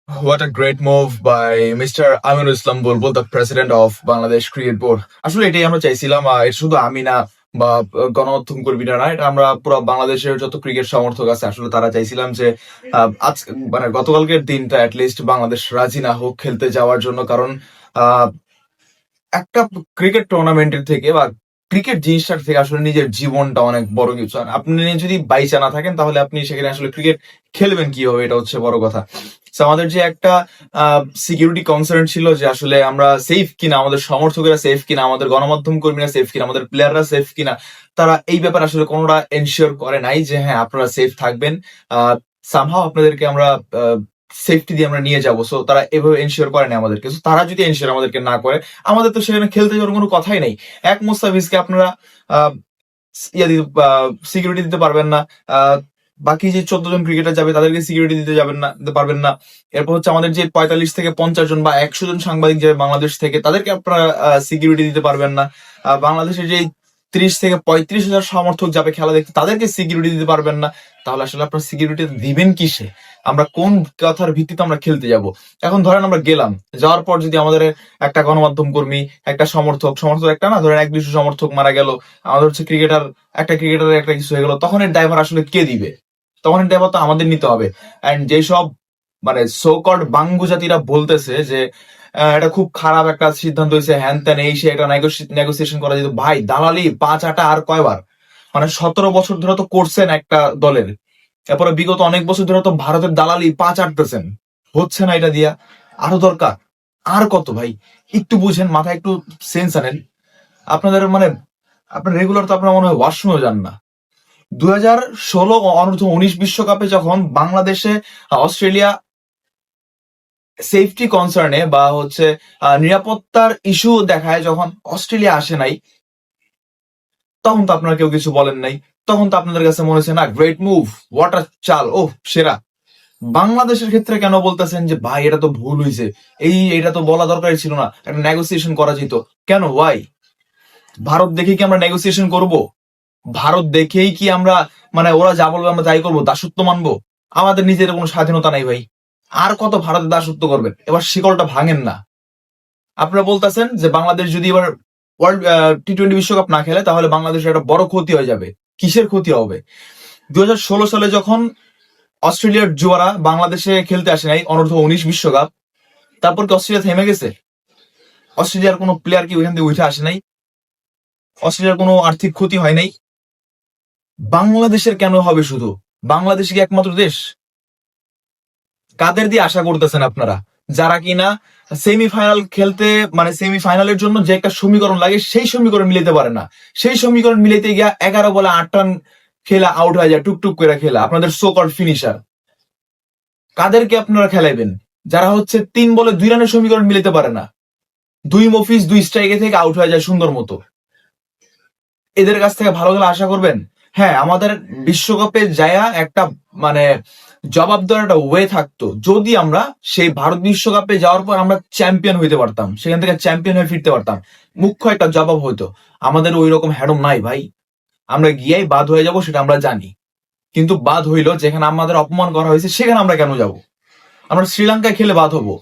What a great move by Mr. Aminul Islam Bulbul, the president of Bangladesh Cricket Board. আসলে এটাই আমরা চাইছিলাম, এটা শুধু আমি না বা গণমাধ্যম কর্মীরা না, এটা আমরা পুরো বাংলাদেশের যত ক্রিকেট সমর্থক আছে আসলে তারা চাইছিলাম যে আজ মানে গতকালকের দিনটা অ্যাটলিস্ট বাংলাদেশ রাজি না হোক খেলতে যাওয়ার জন্য। কারণ আহ, একটা ক্রিকেট টুর্নামেন্টের থেকে বা ক্রিকেট জিনিসটার থেকে আসলে নিজের জীবনটা অনেক বড় কিছু। আর আপনি যদি বাইচা না থাকেন তাহলে আপনি সেখানে আসলে ক্রিকেট খেলবেন কিভাবে, এটা হচ্ছে বড় কথা। So, আমাদের যে একটা সিকিউরিটি কনসার্ন ছিল যে আসলে আমরা সেফ কিনা, আমাদের সমর্থকেরা সেফ কিনা, আমাদের গণমাধ্যম কর্মীরা সেফ কিনা, আমাদের প্লেয়াররা সেফ কিনা, তারা এই ব্যাপারে আসলে কোনোটা এনশিওর করে নাই যে হ্যাঁ আপনারা সেফ থাকবেন, সামহাও আপনাদেরকে আমরা সেফটি দিয়ে আমরা নিয়ে যাবো। সো তারা এভাবে এনশিওর করে না আমাদেরকে। So, তারা যদি এনশিওর আমাদেরকে না করে, আমাদের তো সেখানে খেলতে যাওয়ার কোনো কথাই নেই। এক মুস্তাফিজকে আপনারা আহ, সিকিউরিটি দিতে পারবেন না, বাকি যে 14 জন ক্রিকেটার যাবে তাদেরকে সিকিউরিটি দিতে পারবেন না। এরপর হচ্ছে আমাদের যে 45 থেকে 50 জন বা 100 জন সাংবাদিক যাবে বাংলাদেশ থেকে, তাদেরকে আপনারা সিকিউরিটি দিতে পারবেন না। বাংলাদেশের যে 30 থেকে 35 হাজার সমর্থক যাবে খেলা দেখতে, তাদেরকে সিকিউরিটি দিতে পারবেন না। তাহলে আসলে আপনার সিকিউরিটি দিবেন কিসে? আমরা কোন কথার ভিত্তিতে আমরা খেলতে যাব? এখন ধরেন আমরা গেলাম, যাওয়ার পর যদি আমাদের একটা গণমাধ্যম কর্মী, একটা সমর্থক একটা না, ধরেন 1-2 সমর্থক মারা গেল, আমাদের হচ্ছে একটা ক্রিকেটারের একটা কিছু হয়ে গেল, তখন এর দায়ভার আসলে কে দিবে? তখন এর দায়ভার তো আমাদের নিতে হবে। এন্ড যেসব মানে সো কল্ড বাঙ্গু জাতিরা বলতেছে যে এটা খুব খারাপ একটা সিদ্ধান্ত হয়েছে, হ্যান ত্যান এই সে, এটা নেগোসিয়েশন করা যেত। ভাই, দালালি 5 আটা আর কয়বার? মানে 17 বছর ধরে তো করছেন একটা দলের, এরপরে বিগত অনেক বছর ধরে তো ভারতের দালালি 5 আটতেছেন, হচ্ছে না এটা দিয়া? আরো দরকার? আর কত ভাই? একটু বুঝেন, মাথায় একটু সেন্স আনেন। আপনাদের মানে আপনার রেগুলার তো আপনার মনে হয় ওয়াশরুমে যান না। 2016 অনূর্ধ্ব-19 বিশ্বকাপে যখন বাংলাদেশে অস্ট্রেলিয়া সেফটি কনসার্নে বা হচ্ছে নিরাপত্তার ইস্যু দেখায়, যখন অস্ট্রেলিয়া আসে নাই, তখন তো আপনারা কেউ কিছু বলেন নাই। তখন তো আপনাদের কাছে মনে হচ্ছে না গ্রেট মুভ, হোয়াট আ চাল, ও সেরা। বাংলাদেশের ক্ষেত্রে কেন বলতেছেন যে ভাই এটা তো ভুল হয়েছে, এটা তো বলা দরকারই ছিল না, একটা নেগোসিয়েশন করা যেত? কেন, ওয়াই? ভারত দেখে কি আমরা নেগোসিয়েশন করব? ভারত দেখেই কি আমরা মানে ওরা যা বলবে আমরা তাই করবো, দাসত্ব মানবো? আমাদের নিজের কোনো স্বাধীনতা নাই ভাই। আর কত ভারতের দাসত্ব করবেন? এবার শিকলটা ভাঙেন না। আপনারা বলতেছেন যে বাংলাদেশ যদি এবার ওয়ার্ল্ড টি-20 বিশ্বকাপ না খেলে তাহলে বাংলাদেশের একটা বড় ক্ষতি হয়ে যাবে। কিসের ক্ষতি হবে? 2016 সালে যখন অস্ট্রেলিয়ার জুয়ারা বাংলাদেশে খেলতে আসে নাই অনূর্ধ্ব-19 বিশ্বকাপ, তারপর কি অস্ট্রেলিয়া থেমে গেছে? অস্ট্রেলিয়ার কোনো প্লেয়ার কি ওইখান থেকে উঠে আসে নাই? অস্ট্রেলিয়ার কোনো আর্থিক ক্ষতি হয় নাই? বাংলাদেশের কেন হবে শুধু? বাংলাদেশ কি একমাত্র দেশ? কাদের দিয়ে আশা করতেছেন আপনারা? যারা কিনা সেমিফাইনাল খেলতে, মানে সেমিফাইনালের জন্য যে একটা সমীকরণ লাগে সেই সমীকরণ মিলাইতে পারে না। সেই সমীকরণ মিলাইতে গিয়া 11 বলে 8 রান খেলা আউট হয়ে যায়, টুকটুক করে খেলা, আপনাদের সো কল্ড ফিনিশার। কাদেরকে আপনারা খেলাইবেন? যারা হচ্ছে 3 বলে 2 রানের সমীকরণ মিলাইতে পারে না, 2 মফিজ 2 স্ট্রাইকে থেকে আউট হয়ে যায় সুন্দর মতো। এদের কাছ থেকে ভালো খেলা আশা করবেন? হ্যাঁ, আমাদের বিশ্বকাপে যায়া একটা মানে জবাব দেওয়ার একটা ওয়ে থাকতো যদি আমরা সেই ভারত বিশ্বকাপে যাওয়ার পর আমরা চ্যাম্পিয়ন হইতে পারতাম, সেখান থেকে চ্যাম্পিয়ন হয়ে ফিরতে পারতাম। মুখ্য একটা জবাব হইতো। আমাদের ওই রকম হ্যাডম নাই ভাই। আমরা গিয়েই বাদ হয়ে যাব, সেটা আমরা জানি। কিন্তু বাদ হইলো যেখানে আমাদের অপমান করা হয়েছে, সেখানে আমরা কেন যাব? আমরা শ্রীলঙ্কায় খেলে বাদ হবো?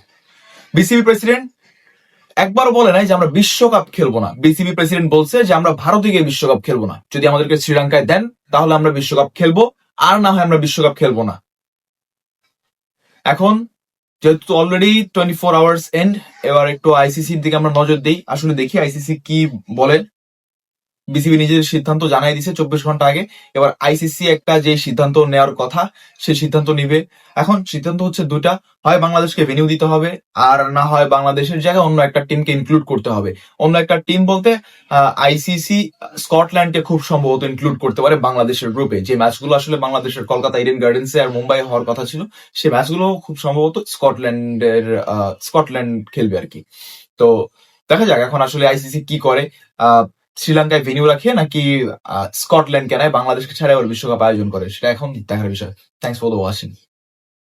বিসিবি প্রেসিডেন্ট একবারও বলে নাই যে আমরা বিশ্বকাপ খেলবো না। বিসিবি প্রেসিডেন্ট বলছে যে আমরা ভারতে গিয়ে বিশ্বকাপ খেলবো না। যদি আমাদেরকে শ্রীলঙ্কায় দেন তাহলে আমরা বিশ্বকাপ খেলবো, আর না হয় আমরা বিশ্বকাপ খেলবো না। এখন যেহেতু অলরেডি 24 আওয়ার্স এন্ড, এবার একটু আইসিসির দিকে আমরা নজর দিই, আসলে দেখি আইসিসি কি বলে। বিসিবি নিজের সিদ্ধান্ত জানাই দিছে 24 ঘন্টা আগে। এবার আইসিসি একটা যে সিদ্ধান্ত নেওয়ার কথা সেই সিদ্ধান্ত নিবে। এখন সিদ্ধান্ত হচ্ছে দুটা, হয় বাংলাদেশকে ভেন্যু দিতে হবে, আর না হয় বাংলাদেশের জায়গায় অন্য একটা টিমকে ইনক্লুড করতে হবে। অন্য একটা টিম বলতে আইসিসি স্কটল্যান্ডকে খুব সম্ভবত ইনক্লুড করতে পারে বাংলাদেশের গ্রুপে। যে ম্যাচগুলো আসলে বাংলাদেশের কলকাতা ইডেন গার্ডেন্সে আর মুম্বাই হওয়ার কথা ছিল, সেই ম্যাচগুলো খুব সম্ভবত স্কটল্যান্ড খেলবে আর কি। তো দেখা যাক এখন আসলে আইসিসি কি করে। শ্রীলঙ্কায় ভেন্যু রাখে নাকি স্কটল্যান্ড কেনায় বাংলাদেশকে ছাড়া আবার বিশ্বকাপ আয়োজন করে, সেটা এখন দেখার বিষয়। Thanks for the watching.